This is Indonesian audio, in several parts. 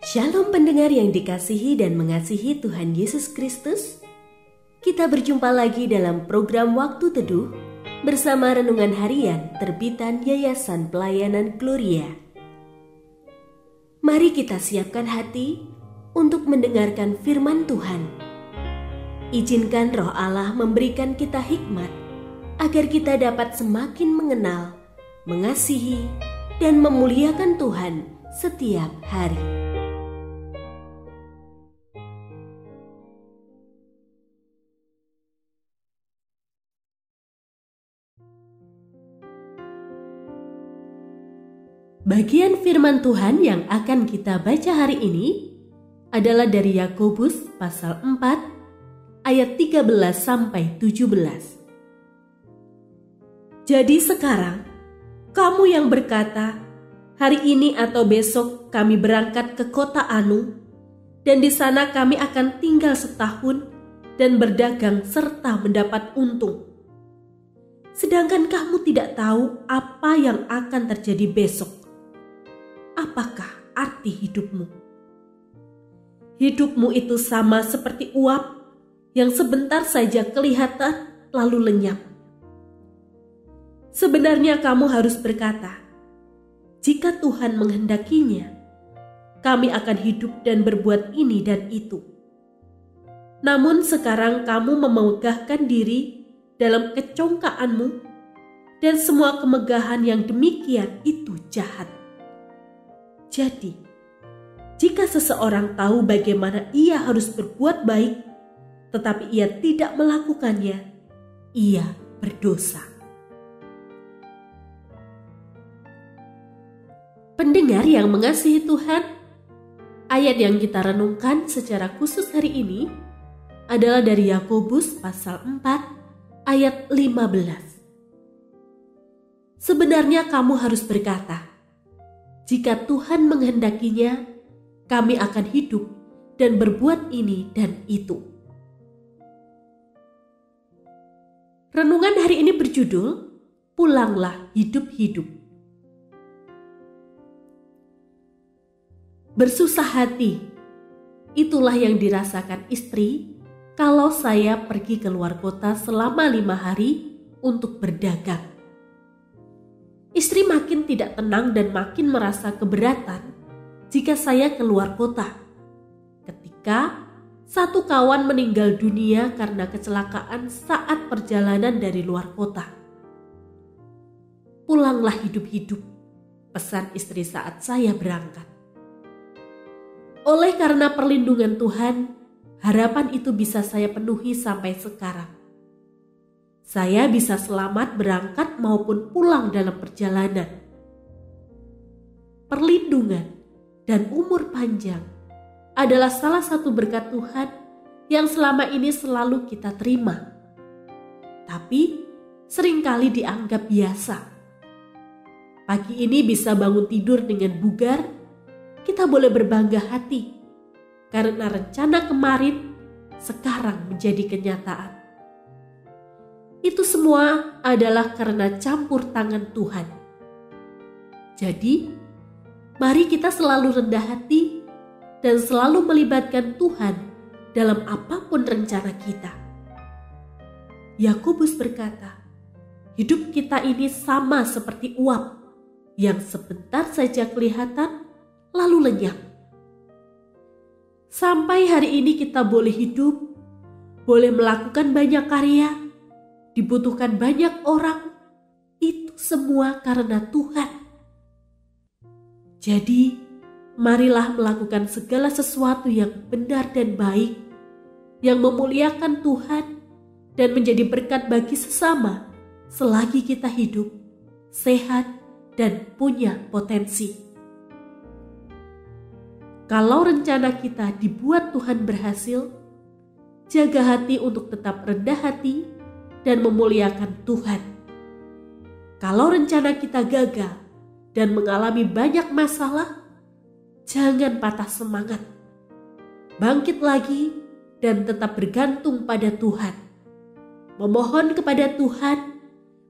Shalom pendengar yang dikasihi dan mengasihi Tuhan Yesus Kristus. Kita berjumpa lagi dalam program Waktu Teduh bersama Renungan Harian terbitan Yayasan Pelayanan Gloria. Mari kita siapkan hati untuk mendengarkan firman Tuhan. Izinkan Roh Allah memberikan kita hikmat agar kita dapat semakin mengenal, mengasihi, dan memuliakan Tuhan setiap hari. Bagian firman Tuhan yang akan kita baca hari ini adalah dari Yakobus pasal 4 ayat 13 sampai 17. Jadi sekarang kamu yang berkata, hari ini atau besok kami berangkat ke kota Anu dan di sana kami akan tinggal setahun dan berdagang serta mendapat untung. Sedangkan kamu tidak tahu apa yang akan terjadi besok. Apakah arti hidupmu? Hidupmu itu sama seperti uap yang sebentar saja kelihatan lalu lenyap. Sebenarnya kamu harus berkata, jika Tuhan menghendakinya, kami akan hidup dan berbuat ini dan itu. Namun sekarang kamu memegahkan diri dalam kecongkaanmu dan semua kemegahan yang demikian itu jahat. Jadi, jika seseorang tahu bagaimana ia harus berbuat baik, tetapi ia tidak melakukannya, ia berdosa. Pendengar yang mengasihi Tuhan, ayat yang kita renungkan secara khusus hari ini adalah dari Yakobus pasal 4 ayat 15. Sebenarnya kamu harus berkata, jika Tuhan menghendakinya, kami akan hidup dan berbuat ini dan itu. Renungan hari ini berjudul, Pulanglah Hidup-hidup. Bersusah hati, itulah yang dirasakan istri kalau saya pergi keluar kota selama 5 hari untuk berdagang. Istri makin tidak tenang dan makin merasa keberatan jika saya keluar kota. Ketika satu kawan meninggal dunia karena kecelakaan saat perjalanan dari luar kota. Pulanglah hidup-hidup, pesan istri saat saya berangkat. Oleh karena perlindungan Tuhan, harapan itu bisa saya penuhi sampai sekarang. Saya bisa selamat berangkat maupun pulang dalam perjalanan. Perlindungan dan umur panjang adalah salah satu berkat Tuhan yang selama ini selalu kita terima. Tapi seringkali dianggap biasa. Pagi ini bisa bangun tidur dengan bugar, kita boleh berbangga hati karena rencana kemarin sekarang menjadi kenyataan. Itu semua adalah karena campur tangan Tuhan. Jadi, mari kita selalu rendah hati dan selalu melibatkan Tuhan dalam apapun rencana kita. Yakobus berkata, hidup kita ini sama seperti uap yang sebentar saja kelihatan lalu lenyap. Sampai hari ini kita boleh hidup, boleh melakukan banyak karya, dibutuhkan banyak orang, itu semua karena Tuhan. Jadi, marilah melakukan segala sesuatu yang benar dan baik, yang memuliakan Tuhan dan menjadi berkat bagi sesama selagi kita hidup, sehat, dan punya potensi. Kalau rencana kita dibuat Tuhan berhasil, jaga hati untuk tetap rendah hati dan memuliakan Tuhan. Kalau rencana kita gagal dan mengalami banyak masalah, jangan patah semangat. Bangkit lagi dan tetap bergantung pada Tuhan. Memohon kepada Tuhan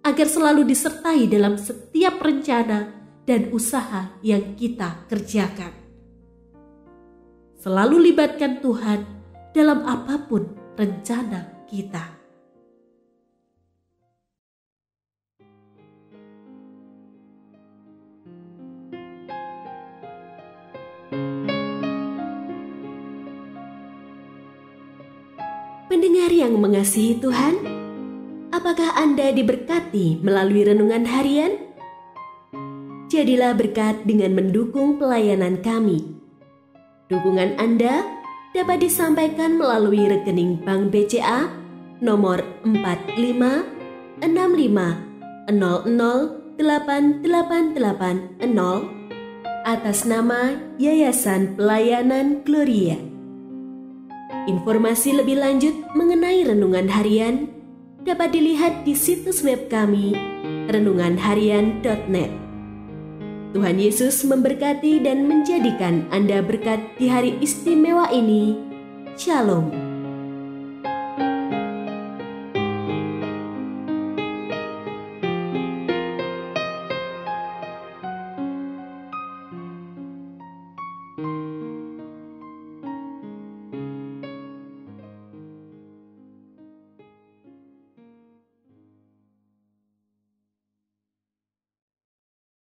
agar selalu disertai dalam setiap rencana dan usaha yang kita kerjakan. selalu libatkan Tuhan dalam apapun rencana kita. Pendengar yang mengasihi Tuhan, apakah Anda diberkati melalui renungan harian? Jadilah berkat dengan mendukung pelayanan kami. Dukungan Anda dapat disampaikan melalui rekening Bank BCA nomor 4565008880 atas nama Yayasan Pelayanan Gloria. Informasi lebih lanjut mengenai renungan harian dapat dilihat di situs web kami renunganharian.net. Tuhan Yesus memberkati dan menjadikan Anda berkat di hari istimewa ini. Shalom.